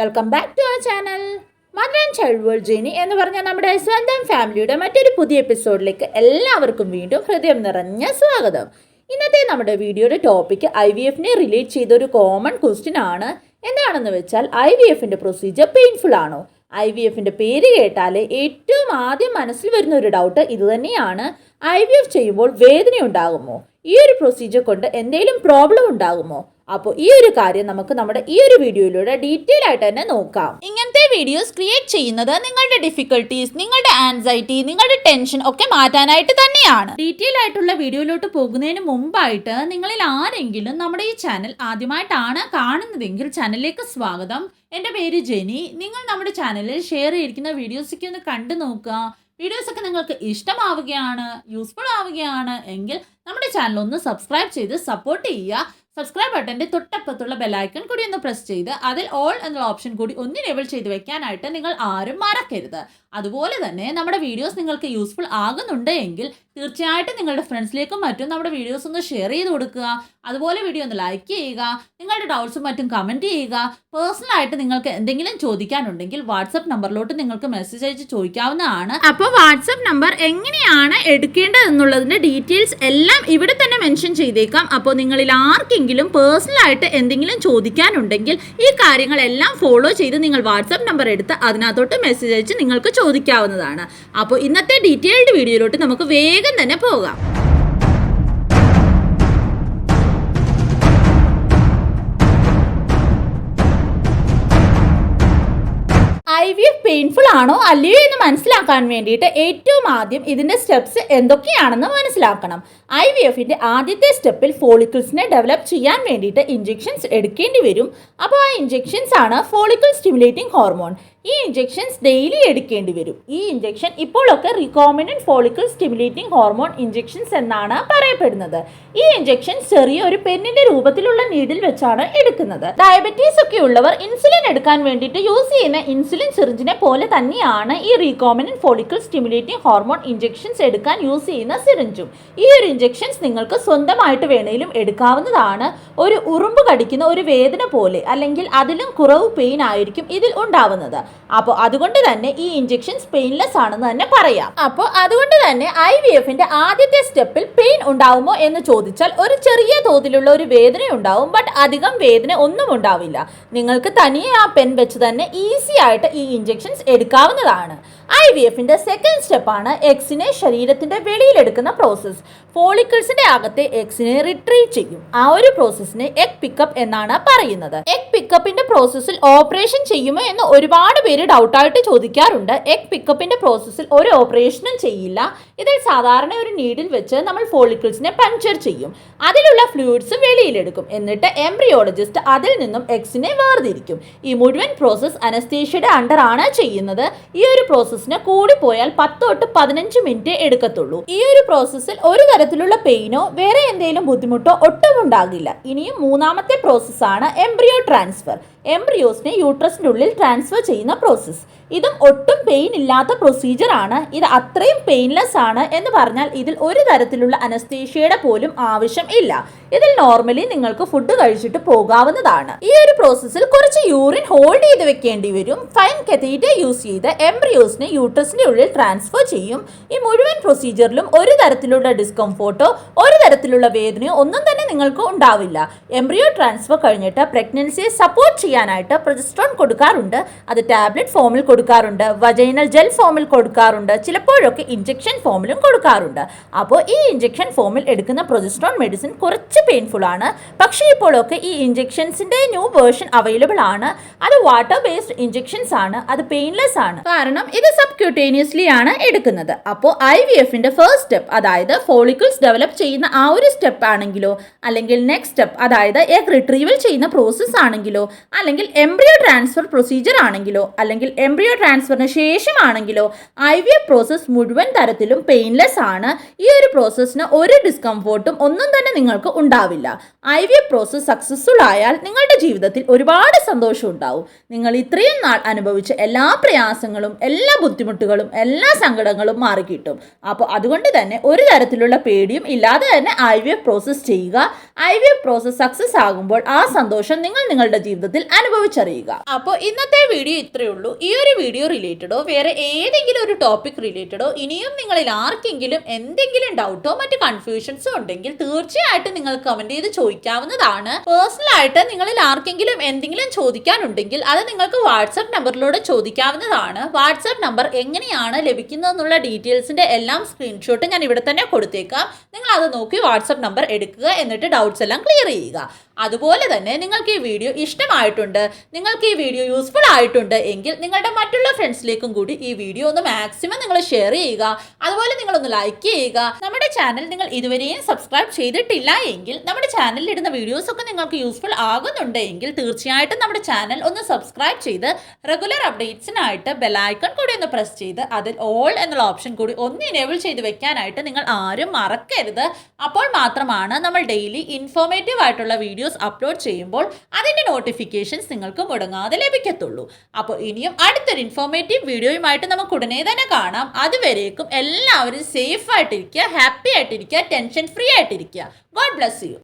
Welcome back to our channel motherandchildworldjeny എന്ന് പറഞ്ഞ നമ്മുടെ സ്വന്തം ഫാമിലിയുടെ മറ്റൊരു പുതിയ എപ്പിസോഡിലേക്ക് എല്ലാവർക്കും വീണ്ടും ഹൃദയം നിറഞ്ഞ സ്വാഗതം. ഇന്നത്തെ നമ്മുടെ വീഡിയോയുടെ ടോപ്പിക് IVFനെ റിലേറ്റ് ചെയ്ത ഒരു കോമൺ ക്വസ്റ്റ്യൻ ആണ്. എന്താണെന്ന് വെച്ചാൽ IVFന്റെ പ്രൊസീജിയർ പെയിൻഫുൾ ആണോ? IVFന്റെ പേര് കേട്ടാൽ ഏറ്റവും ആദ്യം മനസ്സിൽ വരുന്ന ഒരു ഡൗട്ട് ഇത് തന്നെയാണ്. IVF ചെയ്യുമ്പോൾ വേദന ഉണ്ടാകുമോ? ഈ ഒരു പ്രൊസീജിയർ കൊണ്ട് എന്തെങ്കിലും പ്രോബ്ലം ഉണ്ടാകുമോ? അപ്പോൾ ഈ ഒരു കാര്യം നമുക്ക് നമ്മുടെ ഈ ഒരു വീഡിയോയിലൂടെ ഡീറ്റെയിൽ ആയിട്ട് തന്നെ നോക്കാം. ഇങ്ങനത്തെ വീഡിയോസ് ക്രിയേറ്റ് ചെയ്യുന്നത് നിങ്ങളുടെ ഡിഫിക്കൽട്ടീസ്, നിങ്ങളുടെ ആൻസൈറ്റി, നിങ്ങളുടെ ടെൻഷൻ ഒക്കെ മാറ്റാനായിട്ട് തന്നെയാണ്. ഡീറ്റെയിൽ ആയിട്ടുള്ള വീഡിയോയിലോട്ട് പോകുന്നതിന് മുമ്പായിട്ട് നിങ്ങളിൽ ആരെങ്കിലും നമ്മുടെ ഈ ചാനൽ ആദ്യമായിട്ടാണ് കാണുന്നതെങ്കിൽ ചാനലിലേക്ക് സ്വാഗതം. എൻ്റെ പേര് ജെനി. നിങ്ങൾ നമ്മുടെ ചാനലിൽ ഷെയർ ചെയ്തിരിക്കുന്ന വീഡിയോസൊക്കെ ഒന്ന് കണ്ടു നോക്കുക. വീഡിയോസൊക്കെ നിങ്ങൾക്ക് ഇഷ്ടമാവുകയാണ്, യൂസ്ഫുൾ ആവുകയാണ് എങ്കിൽ നമ്മുടെ ചാനൽ ഒന്ന് സബ്സ്ക്രൈബ് ചെയ്ത് സപ്പോർട്ട് ചെയ്യുക. സബ്സ്ക്രൈബ് ബട്ടൻ്റെ തൊട്ടപ്പുറത്തുള്ള ബെല്ലൈക്കൺ കൂടി ഒന്ന് പ്രസ് ചെയ്ത് അതിൽ ഓൾ എന്നുള്ള ഓപ്ഷൻ കൂടി ഒന്ന് എനേബിൾ ചെയ്ത് വെക്കാനായിട്ട് നിങ്ങൾ ആരും മറക്കരുത്. അതുപോലെ തന്നെ നമ്മുടെ വീഡിയോസ് നിങ്ങൾക്ക് യൂസ്ഫുൾ ആകുന്നുണ്ട് എങ്കിൽ തീർച്ചയായിട്ടും നിങ്ങളുടെ ഫ്രണ്ട്സിലേക്കും മറ്റും നമ്മുടെ വീഡിയോസ് ഒന്ന് ഷെയർ ചെയ്ത് കൊടുക്കുക. അതുപോലെ വീഡിയോ ഒന്ന് ലൈക്ക് ചെയ്യുക, നിങ്ങളുടെ ഡൗട്ട്സും മറ്റും കമൻറ്റ് ചെയ്യുക. പേഴ്സണലായിട്ട് നിങ്ങൾക്ക് എന്തെങ്കിലും ചോദിക്കാനുണ്ടെങ്കിൽ വാട്സപ്പ് നമ്പറിലോട്ട് നിങ്ങൾക്ക് മെസ്സേജ് അയച്ച് ചോദിക്കാവുന്നതാണ്. അപ്പോൾ വാട്സപ്പ് നമ്പർ എങ്ങനെയാണ് എടുക്കേണ്ടതെന്നുള്ളതിൻ്റെ ഡീറ്റെയിൽസ് എല്ലാം ഇവിടെ തന്നെ മെൻഷൻ ചെയ്തേക്കാം. അപ്പോൾ നിങ്ങളിൽ ആർക്കെങ്കിലും പേഴ്സണലായിട്ട് എന്തെങ്കിലും ചോദിക്കാനുണ്ടെങ്കിൽ ഈ കാര്യങ്ങളെല്ലാം ഫോളോ ചെയ്ത് നിങ്ങൾ വാട്സപ്പ് നമ്പർ എടുത്ത് അതിനകത്തോട്ട് മെസ്സേജ് അയച്ച് നിങ്ങൾക്ക് ചോദിക്കാവുന്നതാണ്. അപ്പോൾ ഇന്നത്തെ ഡീറ്റെയിൽഡ് വീഡിയോയിലോട്ട് നമുക്ക് വേഗം തന്നെ പോകാം. IVF പെയിൻഫുൾ ആണോ അല്ലയോ എന്ന് മനസ്സിലാക്കാൻ വേണ്ടിയിട്ട് ഏറ്റവും ആദ്യം ഇതിൻ്റെ സ്റ്റെപ്സ് എന്തൊക്കെയാണെന്ന് മനസ്സിലാക്കണം. IVFന്റെ ആദ്യത്തെ സ്റ്റെപ്പിൽ ഫോളിക്കിൾസിനെ ഡെവലപ്പ് ചെയ്യാൻ വേണ്ടിയിട്ട് ഇഞ്ചെക്ഷൻസ് എടുക്കേണ്ടി വരും. അപ്പോൾ ആ ഇഞ്ചെക്ഷൻസ് ആണ് ഫോളിക്കിൾ സ്റ്റിമുലേറ്റിംഗ് ഹോർമോൺ. ഈ ഇഞ്ചെക്ഷൻസ് ഡെയിലി എടുക്കേണ്ടി വരും. ഈ ഇഞ്ചെക്ഷൻ ഇപ്പോഴൊക്കെ റിക്കോമിനന്റ് ഫോളിക്കിൾ സ്റ്റിമുലേറ്റിംഗ് ഹോർമോൺ ഇഞ്ചെക്ഷൻസ് എന്നാണ് പറയപ്പെടുന്നത്. ഈ ഇഞ്ചെക്ഷൻ ചെറിയ ഒരു പെന്നിന്റെ രൂപത്തിലുള്ള നീഡിൽ വെച്ചാണ് എടുക്കുന്നത്. ഡയബറ്റീസ് ഒക്കെ ഉള്ളവർ ഇൻസുലിൻ എടുക്കാൻ വേണ്ടിയിട്ട് യൂസ് ചെയ്യുന്ന ഇൻസുലിൻ സിറിഞ്ചിനെ പോലെ തന്നെയാണ് ഈ recombinant follicle stimulating hormone injections എടുക്കാൻ യൂസ് ചെയ്യുന്ന സിറിഞ്ചും. ഈ ഒരു ഇഞ്ചെക്ഷൻസ് നിങ്ങൾക്ക് സ്വന്തമായിട്ട് വേണേലും എടുക്കാവുന്നതാണ്. ഒരു ഉറുമ്പ് കടിക്കുന്ന ഒരു വേദന പോലെ അല്ലെങ്കിൽ അതിലും കുറവ് പെയിൻ ആയിരിക്കും ഇതിൽ ഉണ്ടാവുന്നത്. അപ്പോൾ അതുകൊണ്ട് തന്നെ ഈ ഇഞ്ചെക്ഷൻസ് പെയിൻലെസ് ആണെന്ന് തന്നെ പറയാം. അപ്പോൾ അതുകൊണ്ട് തന്നെ IVFന്റെ ആദ്യത്തെ സ്റ്റെപ്പിൽ പെയിൻ ഉണ്ടാവുമോ എന്ന് ചോദിച്ചാൽ ഒരു ചെറിയ തോതിലുള്ള ഒരു വേദന ഉണ്ടാവും. ബട്ട് അധികം വേദന ഒന്നും ഉണ്ടാവില്ല. നിങ്ങൾക്ക് തനിയെ ആ പെൻ വെച്ച് തന്നെ ഈസി ആയിട്ട് ഈ ഇഞ്ചെക്ഷൻസ് എടുക്കാവുന്നതാണ്. IVFന്റെ സെക്കൻഡ് സ്റ്റെപ്പാണ് എഗ്സിനെ ശരീരത്തിന്റെ വെളിയിലെടുക്കുന്ന പ്രോസസ്സ്. ഫോളിക്കിൾസിന്റെ അകത്തെ എഗ്സിനെ റിട്രീവ് ചെയ്യും. ആ ഒരു പ്രോസസ്സിനെ എഗ് പിക്കപ്പ് എന്നാണ് പറയുന്നത്. എഗ് പിക്കപ്പിന്റെ പ്രോസസ്സിൽ ഓപ്പറേഷൻ ചെയ്യുമോ എന്ന് ഒരുപാട് പേര് ഡൗട്ടായിട്ട് ചോദിക്കാറുണ്ട്. എഗ് പിക്കപ്പിന്റെ പ്രോസസ്സിൽ ഒരു ഓപ്പറേഷനും ചെയ്യില്ല. ഇതിൽ സാധാരണ ഒരു നീഡിൽ വെച്ച് നമ്മൾ ഫോളിക്കിൾസിനെ പഞ്ചർ ചെയ്യും. അതിലുള്ള ഫ്ലൂയിഡ്സ് വെളിയിലെടുക്കും. എന്നിട്ട് എംബ്രിയോളജിസ്റ്റ് അതിൽ നിന്നും എഗ്സിനെ വേർതിരിക്കും. ഈ മുഴുവൻ പ്രോസസ്സ് അനസ്തേഷ്യയുടെ അണ്ടർ ആണ് ചെയ്യുന്നത്. ഈ ഒരു പ്രോസസ്സിന് കൂടിപ്പോയാൽ 10 തൊട്ട് 15 മിനിറ്റ് എടുക്കത്തുള്ളൂ. ഈ ഒരു പ്രോസസ്സിൽ ഒരു തരത്തിലുള്ള പെയിനോ വേറെ എന്തെങ്കിലും ബുദ്ധിമുട്ടോ ഒട്ടും ഉണ്ടാകില്ല. ഇനിയും മൂന്നാമത്തെ പ്രോസസ്സാണ് എംബ്രിയോ ട്രാൻസ്ഫർ. എംബ്രിയോസിനെ യൂട്രസിൻ്റെ ഉള്ളിൽ ട്രാൻസ്ഫർ ചെയ്യുന്ന പ്രോസസ്സ്. ഇതും ഒട്ടും പെയിൻ ഇല്ലാത്ത പ്രൊസീജിയർ ആണ്. ഇത് അത്രയും പെയിൻലെസ് ആണ് എന്ന് പറഞ്ഞാൽ ഇതിൽ ഒരു തരത്തിലുള്ള അനസ്തേഷ്യയുടെ പോലും ആവശ്യം ഇല്ല. ഇതിൽ നോർമലി നിങ്ങൾക്ക് ഫുഡ് കഴിച്ചിട്ട് പോകാവുന്നതാണ്. ഈ ഒരു പ്രോസസ്സിൽ കുറച്ച് യൂറിൻ ഹോൾഡ് ചെയ്ത് വെക്കേണ്ടി വരും. ഫൈൻ കത്തീറ്റർ യൂസ് ചെയ്ത് എംബ്രിയോസിനെ യൂട്രസിൻ്റെ ഉള്ളിൽ ട്രാൻസ്ഫർ ചെയ്യും. ഈ മുഴുവൻ പ്രൊസീജിയറിലും ഒരു തരത്തിലുള്ള ഡിസ്കംഫോർട്ടോ ഒരു തരത്തിലുള്ള വേദനയോ ഒന്നും തന്നെ നിങ്ങൾക്ക് ഉണ്ടാവില്ല. എംബ്രിയോ ട്രാൻസ്ഫർ കഴിഞ്ഞിട്ട് പ്രഗ്നൻസിയെ സപ്പോർട്ട് ചെയ്യാനായിട്ട് പ്രൊജസ്ട്രോൺ കൊടുക്കാറുണ്ട്. അത് ടാബ്ലറ്റ് ഫോമിൽ കൊടുക്കാറുണ്ട്, വജൈനൽ ജെൽ ഫോമിൽ കൊടുക്കാറുണ്ട്, ചിലപ്പോഴൊക്കെ ഇഞ്ചെക്ഷൻ ഫോമിലും കൊടുക്കാറുണ്ട്. അപ്പോൾ ഈ ഇഞ്ചെക്ഷൻ ഫോമിൽ എടുക്കുന്ന പ്രൊജസ്ട്രോൺ മെഡിസിൻ കുറച്ച് പെയിൻഫുൾ ആണ്. പക്ഷേ ഇപ്പോഴൊക്കെ ഈ ഇഞ്ചെക്ഷൻസിന്റെ ന്യൂ വേർഷൻ അവൈലബിൾ ആണ്. അത് വാട്ടർ ബേസ്ഡ് ഇഞ്ചെക്ഷൻസ് ആണ്. അത് പെയിൻലെസ് ആണ്. കാരണം ഇത് സബ്ക്യൂട്ടേനിയസ്ലി ആണ് എടുക്കുന്നത്. അപ്പോൾ IVFന്റെ ഫസ്റ്റ് സ്റ്റെപ്പ്, അതായത് ഫോളിക്കിൾസ് ഡെവലപ്പ് ചെയ്യുന്ന ആ ഒരു സ്റ്റെപ്പ് ആണെങ്കിലോ അല്ലെങ്കിൽ നെക്സ്റ്റ് സ്റ്റെപ്പ്, അതായത് എഗ് റിട്രീവൽ ചെയ്യുന്ന പ്രോസസ്സ് ആണെങ്കിലോ അല്ലെങ്കിൽ എംബ്രിയോ ട്രാൻസ്ഫർ പ്രൊസീജിയർ ആണെങ്കിലോ അല്ലെങ്കിൽ എംബ്രിയോ എംബ്രിയോ ട്രാൻസ്ഫറിന് ശേഷമാണെങ്കിലോ IVF പ്രോസസ്സ് മുഴുവൻ തരത്തിലും പെയിൻലെസ് ആണ്. ഈ ഒരു പ്രോസസ്സിന് ഒരു ഡിസ്കംഫോർട്ടും ഒന്നും തന്നെ നിങ്ങൾക്ക് ഉണ്ടാവില്ല. IVF പ്രോസസ്സ് സക്സസ്ഫുൾ ആയാൽ നിങ്ങളുടെ ജീവിതത്തിൽ ഒരുപാട് സന്തോഷം ഉണ്ടാവും. നിങ്ങൾ ഇത്രയും നാൾ അനുഭവിച്ച എല്ലാ പ്രയാസങ്ങളും, എല്ലാ ബുദ്ധിമുട്ടുകളും, എല്ലാ സങ്കടങ്ങളും മാറിക്കിട്ടും. അപ്പോൾ അതുകൊണ്ട് തന്നെ ഒരു തരത്തിലുള്ള പേടിയും ഇല്ലാതെ തന്നെ IVF പ്രോസസ്സ് ചെയ്യുക. IVF പ്രോസസ്സ് സക്സസ് ആകുമ്പോൾ ആ സന്തോഷം നിങ്ങൾ നിങ്ങളുടെ ജീവിതത്തിൽ അനുഭവിച്ചറിയുക. അപ്പോൾ ഇന്നത്തെ വീഡിയോ ഇത്രയേ ഉള്ളൂ. ഈ ഒരു വീഡിയോ റിലേറ്റഡോ വേറെ ഏതെങ്കിലും ഒരു ടോപ്പിക് റിലേറ്റഡോ ഇനിയും നിങ്ങളിൽ ആർക്കെങ്കിലും എന്തെങ്കിലും ഡൗട്ടോ മറ്റ് കൺഫ്യൂഷൻസോ ഉണ്ടെങ്കിൽ തീർച്ചയായിട്ടും നിങ്ങൾ കമന്റ് ചെയ്ത് ചോദിക്കാവുന്നതാണ്. പേഴ്സണൽ ആയിട്ട് നിങ്ങളിൽ ആർക്കെങ്കിലും എന്തെങ്കിലും ചോദിക്കാനുണ്ടെങ്കിൽ അത് നിങ്ങൾക്ക് വാട്സ്ആപ്പ് നമ്പറിലൂടെ ചോദിക്കാവുന്നതാണ്. വാട്സ്ആപ്പ് നമ്പർ എങ്ങനെയാണ് ലഭിക്കുന്നതെന്നുള്ള ഡീറ്റെയിൽസിന്റെ എല്ലാം സ്ക്രീൻഷോട്ട് ഞാൻ ഇവിടെ തന്നെ കൊടുത്തേക്കാം. നിങ്ങൾ അത് നോക്കി വാട്സ്ആപ്പ് നമ്പർ എടുക്കുക, എന്നിട്ട് ഡൗട്ട്സ് എല്ലാം ക്ലിയർ ചെയ്യുക. അതുപോലെ തന്നെ നിങ്ങൾക്ക് ഈ വീഡിയോ ഇഷ്ടമായിട്ടുണ്ട്, നിങ്ങൾക്ക് ഈ വീഡിയോ യൂസ്ഫുൾ ആയിട്ടുണ്ട് എങ്കിൽ നിങ്ങളുടെ മറ്റുള്ള ഫ്രണ്ട്സിലേക്കും കൂടി ഈ വീഡിയോ ഒന്ന് മാക്സിമം നിങ്ങൾ ഷെയർ ചെയ്യുക. അതുപോലെ നിങ്ങളൊന്ന് ലൈക്ക് ചെയ്യുക. നമ്മുടെ ചാനൽ നിങ്ങൾ ഇതുവരെയും സബ്സ്ക്രൈബ് ചെയ്തിട്ടില്ല എങ്കിൽ നമ്മുടെ ചാനലിൽ ഇടുന്ന വീഡിയോസ് ഒക്കെ നിങ്ങൾക്ക് യൂസ്ഫുൾ ആകുന്നുണ്ട് എങ്കിൽ തീർച്ചയായിട്ടും നമ്മുടെ ചാനൽ ഒന്ന് സബ്സ്ക്രൈബ് ചെയ്ത് റെഗുലർ അപ്ഡേറ്റ്സിനായിട്ട് ബെലൈക്കൺ കൂടി ഒന്ന് പ്രസ് ചെയ്ത് അതിൽ ഓൾ എന്നുള്ള ഓപ്ഷൻ കൂടി ഒന്ന് എനേബിൾ ചെയ്ത് വെക്കാനായിട്ട് നിങ്ങൾ ആരും മറക്കരുത്. അപ്പോൾ മാത്രമാണ് നമ്മൾ ഡെയിലി ഇൻഫോർമേറ്റീവ് ആയിട്ടുള്ള വീഡിയോസ് അപ്ലോഡ് ചെയ്യുമ്പോൾ അതിന്റെ നോട്ടിഫിക്കേഷൻസ് നിങ്ങൾക്ക് മുടങ്ങാതെ ലഭിക്കത്തുള്ളൂ. അപ്പോൾ ഇനിയും അടുത്തൊരു ഇൻഫോർമേറ്റീവ് വീഡിയോയുമായിട്ട് നമുക്ക് ഉടനെ തന്നെ കാണാം. അതുവരേക്കും എല്ലാവരും സേഫ് ആയിട്ടിരിക്കുക, ഹാപ്പി ആയിട്ടിരിക്കുക, ടെൻഷൻ ഫ്രീ ആയിട്ടിരിക്കുക. God bless you.